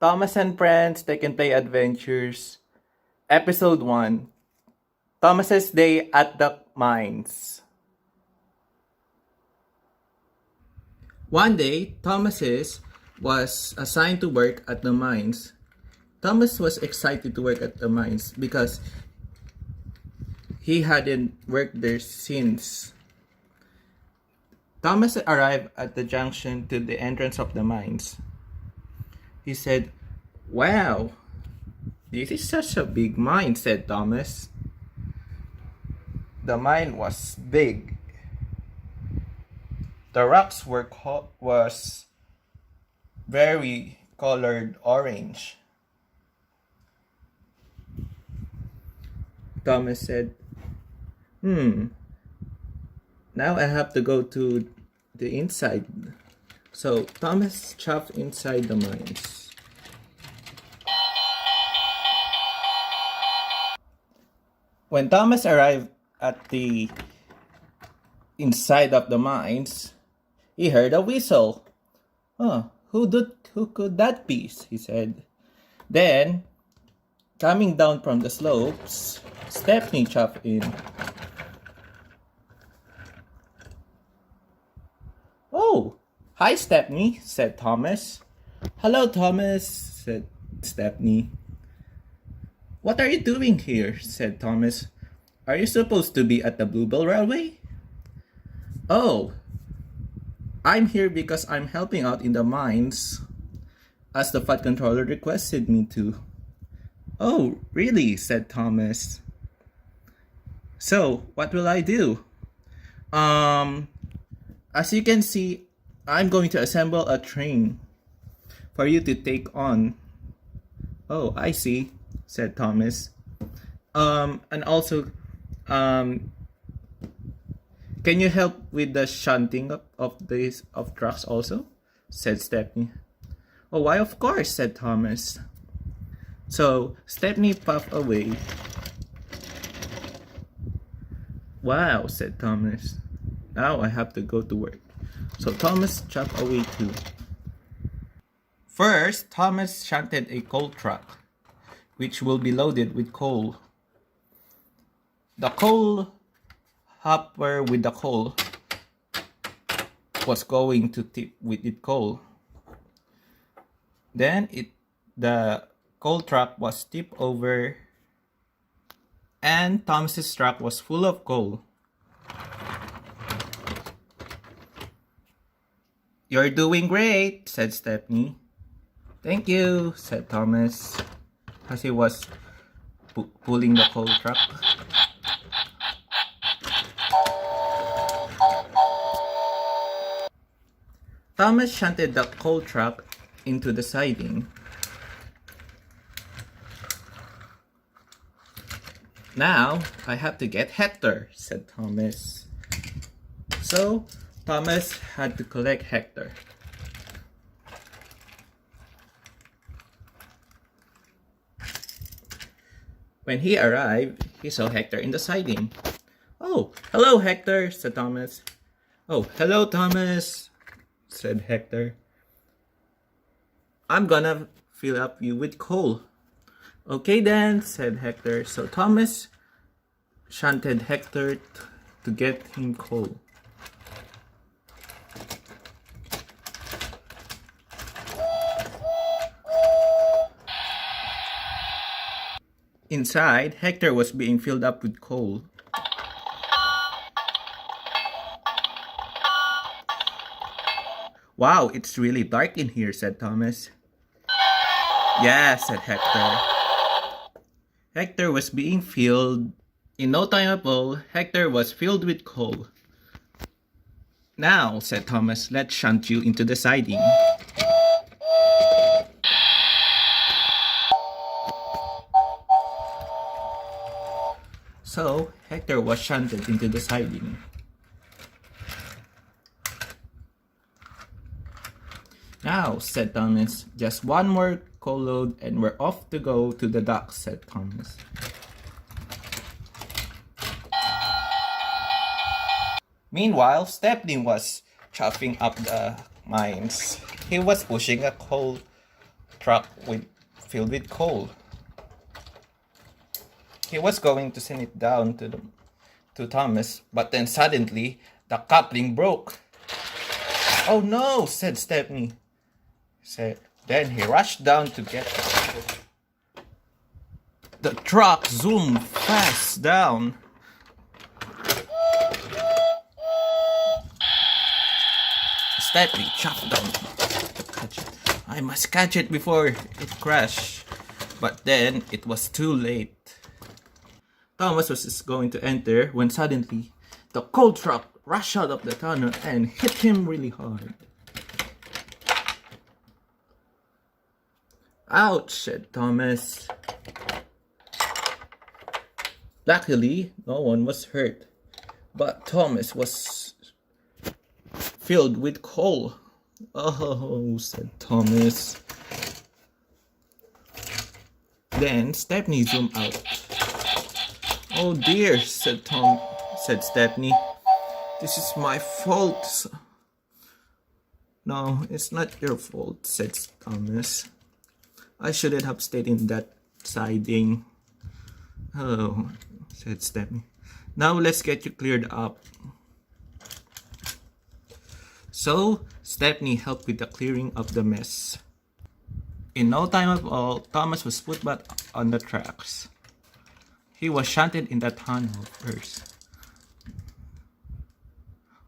Thomas and Friends, They Can Play Adventures, Episode 1, Thomas's Day at the Mines. One day, Thomas was assigned to work at the mines. Thomas was excited to work at the mines because he hadn't worked there since. Thomas arrived at the junction to the entrance of the mines. He said, "Wow, this is such a big mine," said Thomas. The mine was big. The rocks was very colored orange. Thomas said, now I have to go to the inside. So Thomas chopped inside the mines. When Thomas arrived at the inside of the mines, he heard a whistle. Who could that be? He said. Then, coming down from the slopes, Stephanie chopped in. "Oh, hi Stephanie," said Thomas. "Hello Thomas," said Stephanie. "What are you doing here?" said Thomas. "Are you supposed to be at the Bluebell Railway?" "Oh, I'm here because I'm helping out in the mines, as the FUD controller requested me to." "Oh, really?" said Thomas. "So, what will I do?" As you can see, I'm going to assemble a train for you to take on." "Oh, I see," said Thomas. And also, can you help with the shunting of trucks also?" said Stephanie. "Oh, why, of course," said Thomas. So Stephanie puffed away. "Wow," said Thomas. "Now I have to go to work." So Thomas chopped away too. First, Thomas shunted a coal truck, which will be loaded with coal. The coal hopper with the coal was going to tip with the coal. Then the coal truck was tipped over, and Thomas's truck was full of coal. "You're doing great," said Stephanie. "Thank you," said Thomas, as he was pulling the coal truck. Thomas shunted the coal truck into the siding. "Now I have to get Hector," said Thomas. So Thomas had to collect Hector. When he arrived, he saw Hector in the siding. "Oh, hello Hector," said Thomas. "Oh, hello Thomas," said Hector. "I'm gonna fill up you with coal." "Okay then," said Hector. So Thomas shunted Hector to get him coal. Inside, Hector was being filled up with coal. "Wow, it's really dark in here," said Thomas. "Yeah," said Hector. Hector was being filled. In no time at all, Hector was filled with coal. "Now," said Thomas, "let's shunt you into the siding." So Hector was shunted into the siding. "Now," said Thomas, "just one more coal load and we're off to go to the docks," said Thomas. Meanwhile, Stephanie was chopping up the mines. He was pushing a coal truck filled with coal. He was going to send it down to Thomas, but then suddenly the coupling broke. "Oh no," said Stepney. Then he rushed down to get it. The truck zoomed fast down. Stepney chopped down to catch it. "I must catch it before it crashed." But then it was too late. Thomas was just going to enter when suddenly the coal truck rushed out of the tunnel and hit him really hard. "Ouch," said Thomas. Luckily, no one was hurt, but Thomas was filled with coal. "Oh," said Thomas. Then Stepney zoomed out. "Oh dear," said Stepney. "This is my fault." "No, it's not your fault," said Thomas. "I shouldn't have stayed in that siding." "Oh," said Stepney. "Now let's get you cleared up." So Stepney helped with the clearing of the mess. In no time at all, Thomas was put back on the tracks. He was shunted in the tunnel first.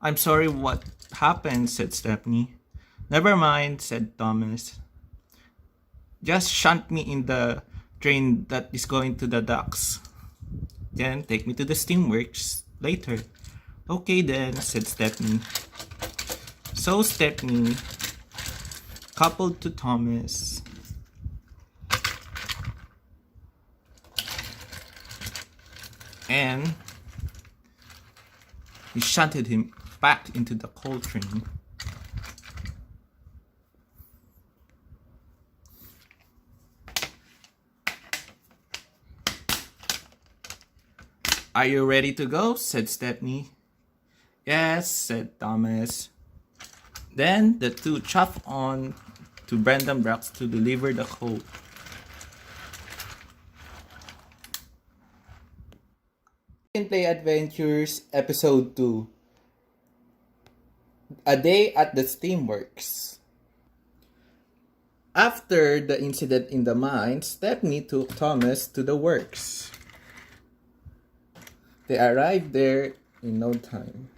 "I'm sorry what happened," said Stepney. "Never mind," said Thomas. "Just shunt me in the train that is going to the docks. Then take me to the steamworks later." "Okay then," said Stepney. So Stepney coupled to Thomas. And he shunted him back into the coal train. "Are you ready to go?" said Stepney. "Yes," said Thomas. Then the two chopped on to Brandon Brooks to deliver the coal. Can Play Adventures Episode 2, A Day at the Steamworks. After the incident in the mine, Stepney took Thomas to the works. They arrived there in no time.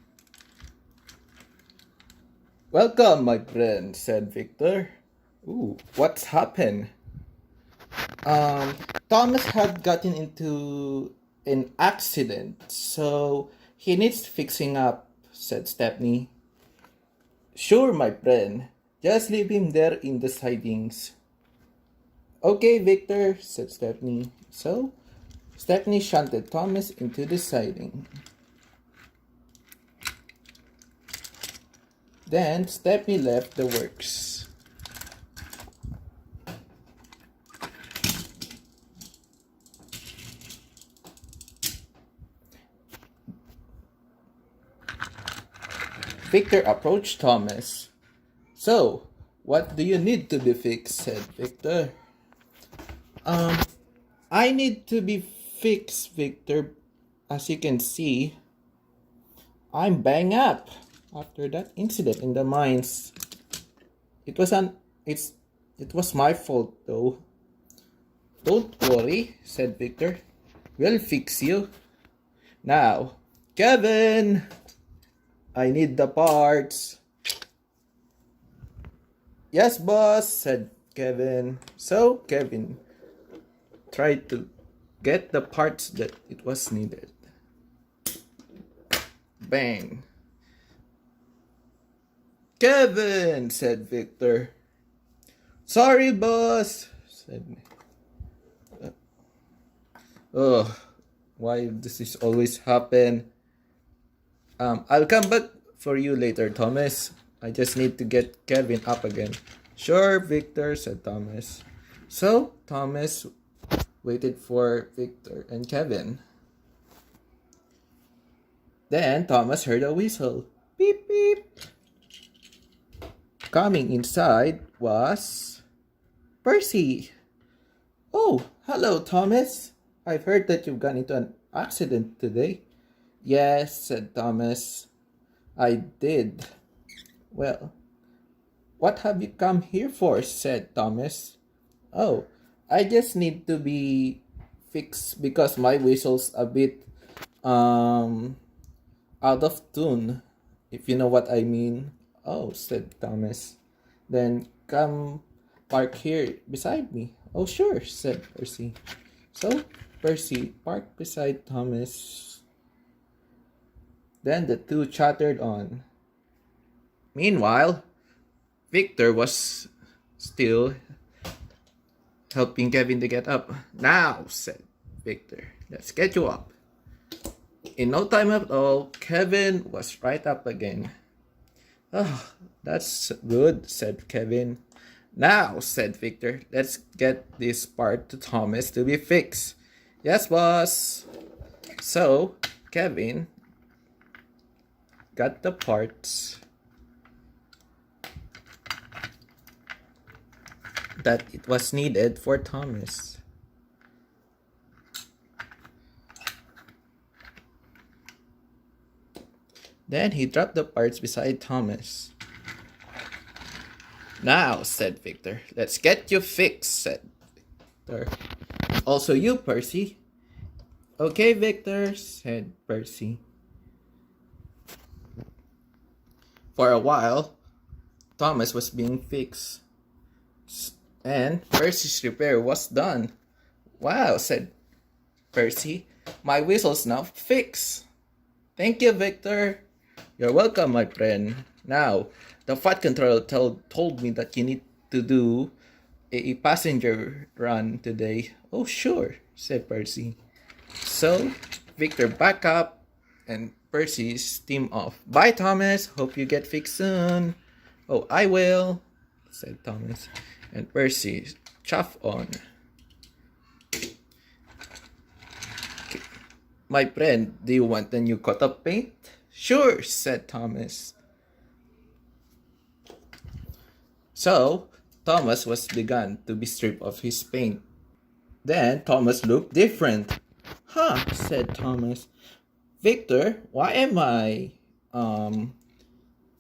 "Welcome, my friend," said Victor. "Ooh, what's happened?" Thomas had gotten into an accident, so he needs fixing up," said Stepney. "Sure, my friend. Just leave him there in the sidings." "Okay, Victor," said Stepney. So Stepney shunted Thomas into the siding. Then Stepney left the works. Victor approached Thomas. "So, what do you need to be fixed?" said Victor. I need to be fixed, Victor. As you can see, I'm banged up after that incident in the mines. It was my fault though." "Don't worry," said Victor. "We'll fix you. Now, Kevin, I need the parts." "Yes, boss," said Kevin. So Kevin tried to get the parts that it was needed. Bang. "Kevin," said Victor. "Sorry, boss," said. "Oh, why does this always happen? I'll come back for you later, Thomas. I just need to get Kevin up again." "Sure, Victor," said Thomas. So Thomas waited for Victor and Kevin. Then Thomas heard a whistle. Beep, beep. Coming inside was Percy! Oh, hello, Thomas. I've heard that you've gotten into an accident today. Yes, said Thomas. I did. Well, what have you come here for? Said Thomas. Oh, I just need to be fixed because my whistle's a bit um out of tune, if you know what I mean. Oh, said Thomas. Then come park here beside me. Oh, sure, said Percy. So Percy parked beside Thomas. Then the two chattered on. Meanwhile, Victor was still helping Kevin to get up. Now, said Victor, let's get you up. In no time at all, Kevin was right up again. Oh, that's good, said Kevin. Now, said Victor, let's get this part to Thomas to be fixed. Yes, boss. So, Kevin got the parts that it was needed for Thomas. Then he dropped the parts beside Thomas. Now, said Victor, let's get you fixed, said Victor. Also you, Percy. Okay, Victor, said Percy. For a while, Thomas was being fixed, and Percy's repair was done. Wow, said Percy, my whistle's now fixed. Thank you, Victor. You're welcome, my friend. Now, the flight controller told me that you need to do a passenger run today. Oh, sure, said Percy. So, Victor back up and Percy's team off. Bye, Thomas. Hope you get fixed soon. Oh, I will, said Thomas. And Percy chuff on. My friend, do you want a new coat of paint? Sure, said Thomas. So, Thomas was begun to be stripped of his paint. Then Thomas looked different. Huh, said Thomas. Victor, why am I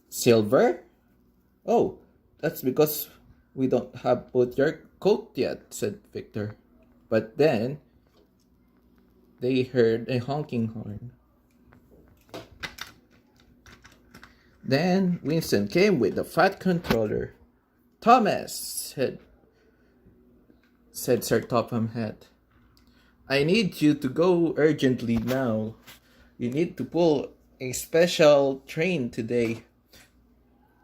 silver? Oh, that's because we don't have put your coat yet, said Victor. But then they heard a honking horn. Then Winston came with the fat controller. Thomas, said Sir Topham Hatt. I need you to go urgently now. You need to pull a special train today.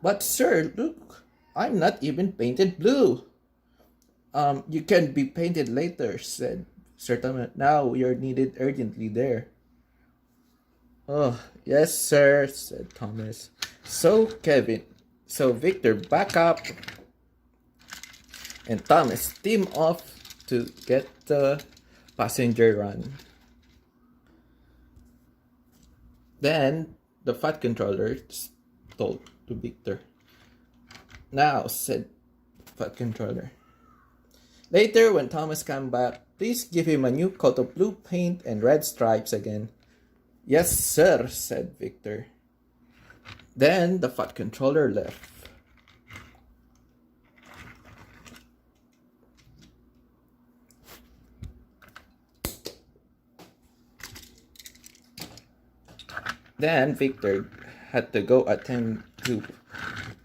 But sir, look, I'm not even painted blue. You can be painted later, said Sir Topham. Now you're needed urgently there. Oh, yes, sir, said Thomas. So Victor back up and Thomas team off to get the passenger run. Then the fat controller told to Victor. Now, said fat controller. Later, when Thomas came back, please give him a new coat of blue paint and red stripes again. Yes, sir, said Victor. Then the fat controller left. Then Victor had to go attend to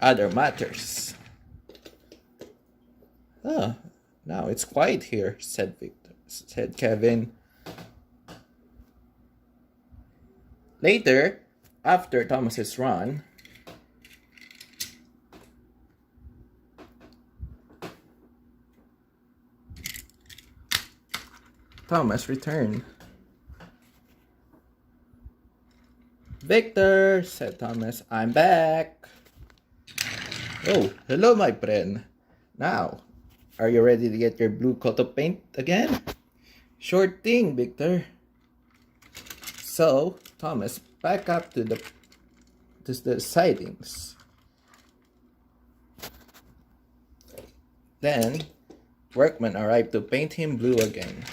other matters. Oh, now it's quiet here, said Kevin. Later, after Thomas's run, Thomas returned. Victor, said Thomas, I'm back. Oh, hello, my friend. Now, are you ready to get your blue coat of paint again? Sure thing, Victor. So, Thomas back up to the sidings. Then, workmen arrived to paint him blue again.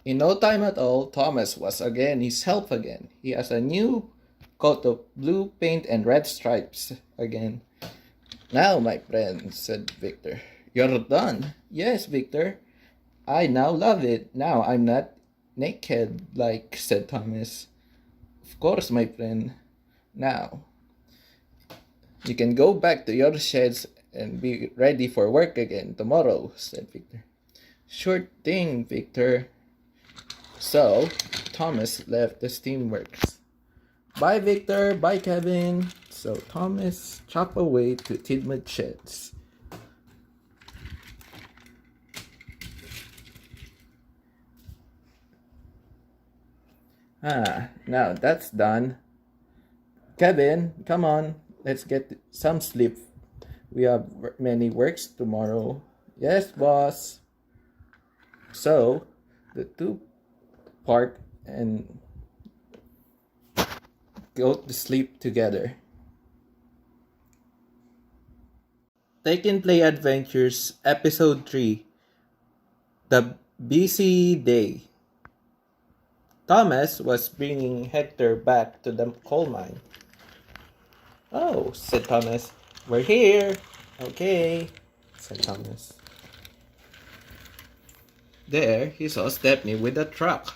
In no time at all, Thomas was again himself again. He has a new coat of blue paint and red stripes again. Now, my friend, said Victor. You're done. Yes, Victor. I now love it. Now I'm not naked, said Thomas. Of course, my friend. Now, you can go back to your sheds and be ready for work again tomorrow, said Victor. Sure thing, Victor. So, Thomas left the steamworks. Bye, Victor. Bye, Kevin. So, Thomas chopped away to Tidmouth sheds. Now that's done. Kevin, come on. Let's get some sleep. We have many works tomorrow. Yes, boss. So, the two part and go to sleep together. Take and Play Adventures Episode 3 The Busy Day. Thomas was bringing Hector back to the coal mine. Oh, said Thomas. We're here. Okay, said Thomas. There, he saw Stepney with a truck.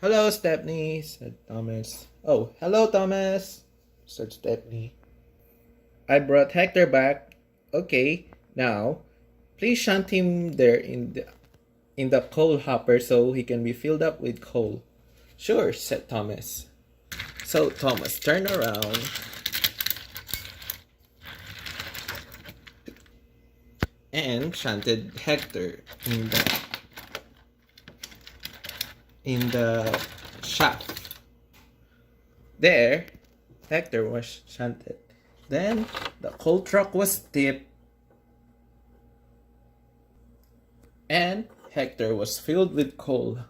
Hello, Stepney, said Thomas. Oh, hello, Thomas, said Stepney. I brought Hector back. Okay, now, please shunt him there in the coal hopper so he can be filled up with coal. Sure, said Thomas. So Thomas turned around and shunted Hector in the shaft. There, Hector was shunted. Then the coal truck was tipped and Hector was filled with coal.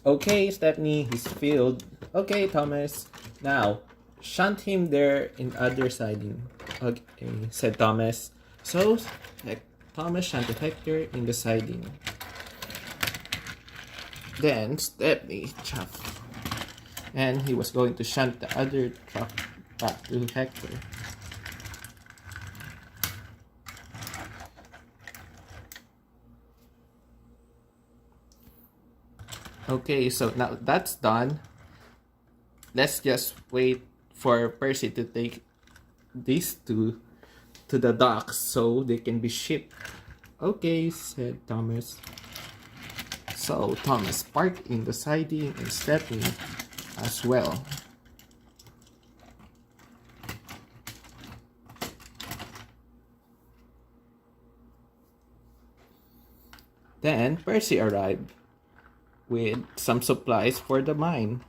Okay, Stepney, he's filled. Okay, Thomas. Now, shunt him there in other siding. Okay, said Thomas. So, Thomas shunted Hector in the siding. Then, Stepney chopped. And he was going to shunt the other truck back to Hector. Okay, so now that's done. Let's just wait for Percy to take these two to the docks so they can be shipped. Okay, said Thomas. So Thomas parked in the siding and Stepney as well. Then Percy arrived with some supplies for the mine.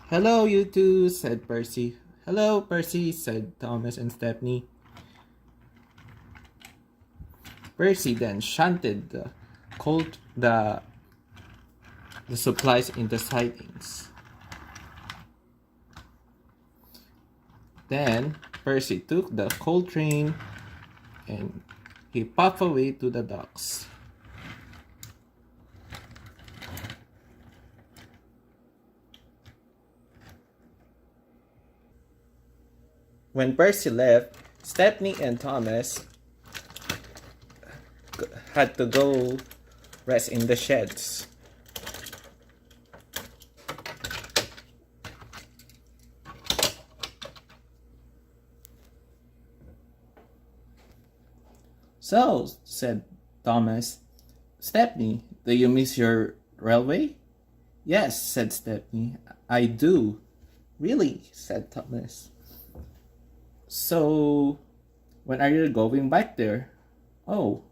Hello, you two, said Percy. Hello, Percy, said Thomas and Stepney. Percy then shunted the supplies in the sidings. Then Percy took the coal train and he puffed away to the docks. When Percy left, Stepney and Thomas had to go rest in the sheds. So, said Thomas, Stepney, do you miss your railway? Yes, said Stepney, I do. Really, said Thomas. So, when are you going back there? Oh,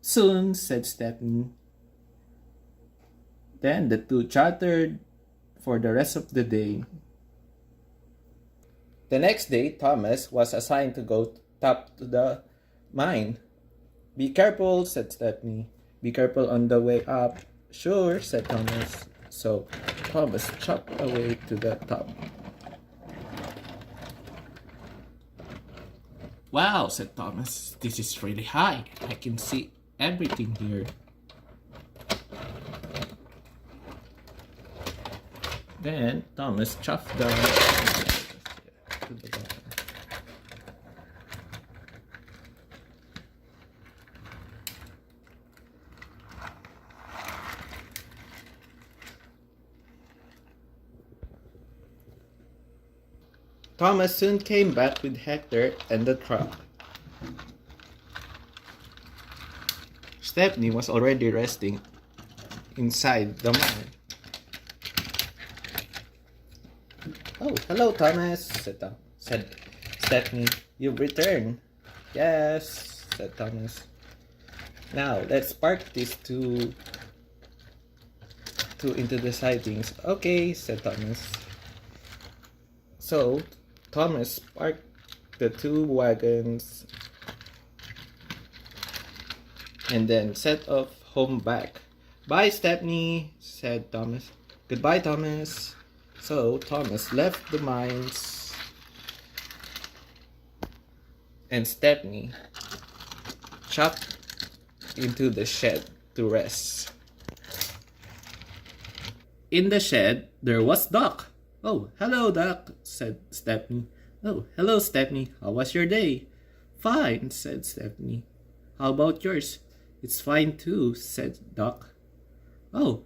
soon, said Stepney. Then the two chattered for the rest of the day. The next day, Thomas was assigned to go top to the mine. Be careful, said Stepney. Be careful on the way up. Sure, said Thomas. So, Thomas chopped away to the top. Wow, said Thomas. This is really high. I can see everything here. Then Thomas chopped down to the bottom. Thomas soon came back with Hector and the truck. Stepney was already resting inside the mine. Oh, hello, Thomas, said Stepney. You've returned. Yes, said Thomas. Now, let's park these two into the sidings. Okay, said Thomas. So, Thomas parked the two wagons and then set off home back. Bye, Stepney, said Thomas. Goodbye, Thomas. So, Thomas left the mines and Stepney chopped into the shed to rest. In the shed, there was Doc. Oh, hello, Doc, said Stepney. Oh, hello, Stepney. How was your day? Fine, said Stepney. How about yours? It's fine too, said Doc. Oh,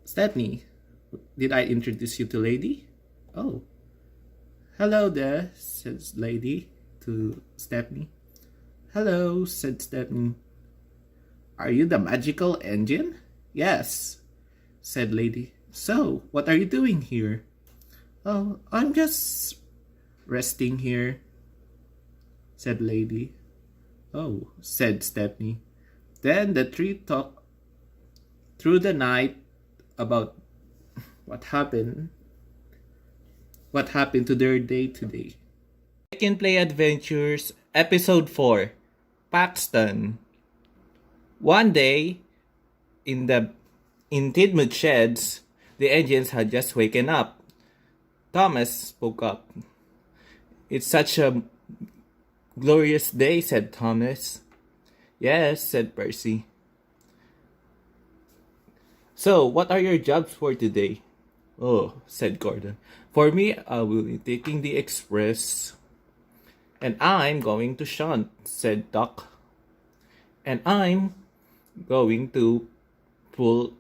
Stepney, did I introduce you to Lady? Oh, hello there, said Lady to Stepney. Hello, said Stepney. Are you the magical engine? Yes, said Lady. So, what are you doing here? Oh, I'm just resting here, said Lady. Oh, said Stepney. Then the three talked through the night about what happened to their day today. Akin Play Adventures, Episode 4, Paxton. One day, in Tidmouth Sheds, the engines had just waken up. Thomas spoke up. It's such a glorious day, said Thomas. Yes, said Percy. So, what are your jobs for today? Oh, said Gordon. For me, I will be taking the express. And I'm going to shunt, said Doc. And I'm going to pull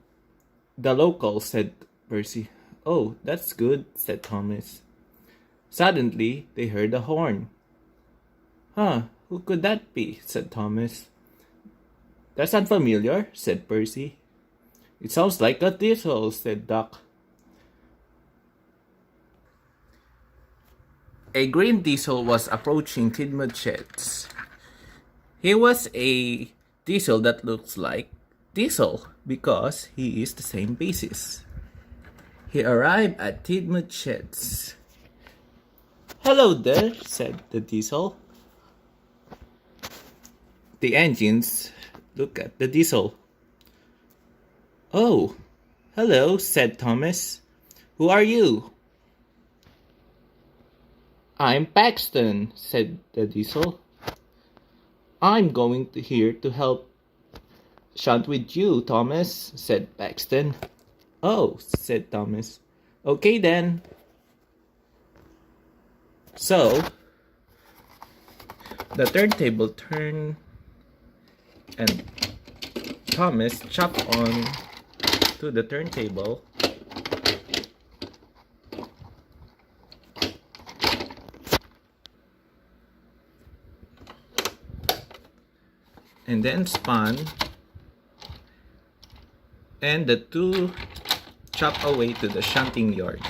the local, said Percy. Oh, that's good, said Thomas. Suddenly, they heard a horn. Huh, who could that be, said Thomas. That's unfamiliar, said Percy. It sounds like a diesel, said Doc. A green diesel was approaching Tidmouth Sheds. He was a diesel that looks like Diesel because he is the same basis. He arrived at Tidmouth Sheds. Hello there, said the diesel. The engines looked at the diesel. Oh, hello, said Thomas. Who are you? I'm Paxton, said the diesel. I'm going here to help shunt with you, Thomas, said Paxton. Oh, said Thomas. Okay then. So, the turntable turned and Thomas chopped on to the turntable. And then spun, and the two chopped away to the shunting yards.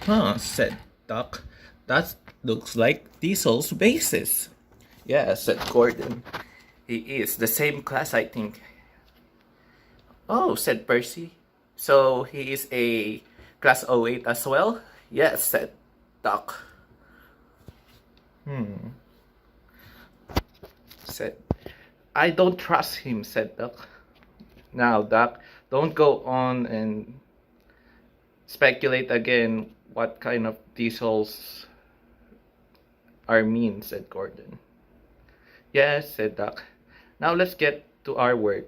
Huh, said Doc. That looks like Diesel's basis. Yeah, said Gordon. He is the same class, I think. Oh, said Percy. So he is a class 08 as well? Yes, said Doc. Said, I don't trust him, said Doc. Now, Doc, don't go on and speculate again what kind of diesels are mean, said Gordon. Yes, said Duck. Now let's get to our work.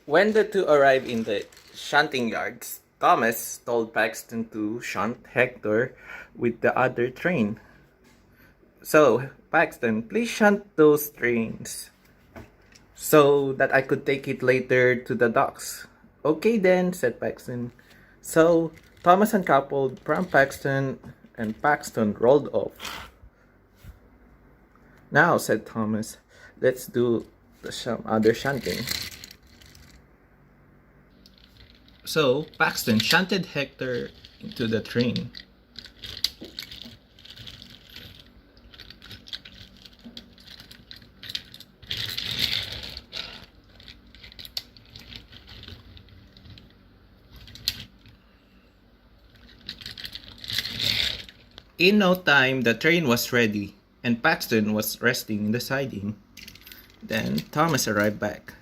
When the two arrived in the shunting yards, Thomas told Paxton to shunt Hector with the other train. So, Paxton, please shunt those trains so that I could take it later to the docks. Okay then, said Paxton. So, Thomas uncoupled from Paxton and Paxton rolled off. Now, said Thomas, let's do the other shunting. So, Paxton shunted Hector into the train. In no time, the train was ready, and Paxton was resting in the siding. Then Thomas arrived back.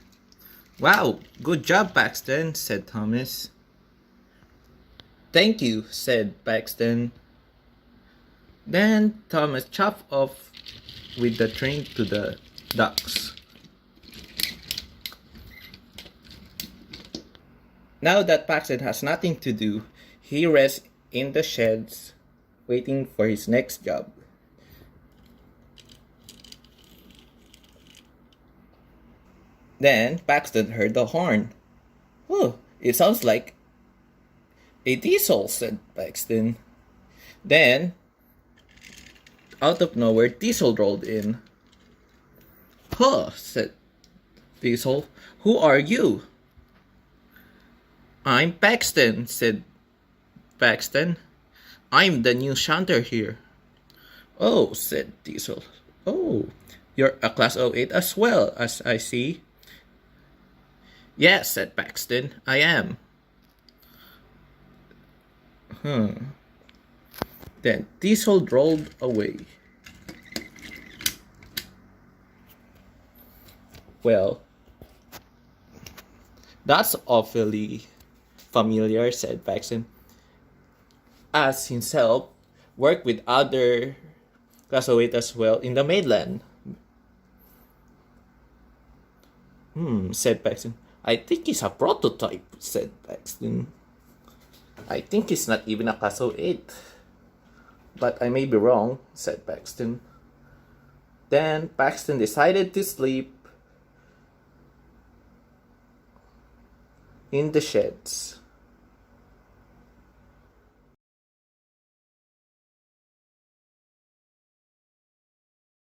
Wow, good job, Paxton, said Thomas. Thank you, said Paxton. Then Thomas chopped off with the train to the docks. Now that Paxton has nothing to do, he rests in the sheds waiting for his next job. Then Paxton heard the horn. Oh, it sounds like a diesel, said Paxton. Then, out of nowhere, Diesel rolled in. Huh, said Diesel. Who are you? I'm Paxton, said Paxton. I'm the new shunter here. Oh, said Diesel. Oh, you're a Class 08 as well, as I see. Yes, said Paxton, I am. Then Diesel rolled away. Well, that's awfully familiar, said Paxton. As himself, worked with other Class 08 as well in the mainland. Said Paxton. I think he's a prototype, said Paxton. I think he's not even a Class 08. But I may be wrong, said Paxton. Then Paxton decided to sleep in the sheds.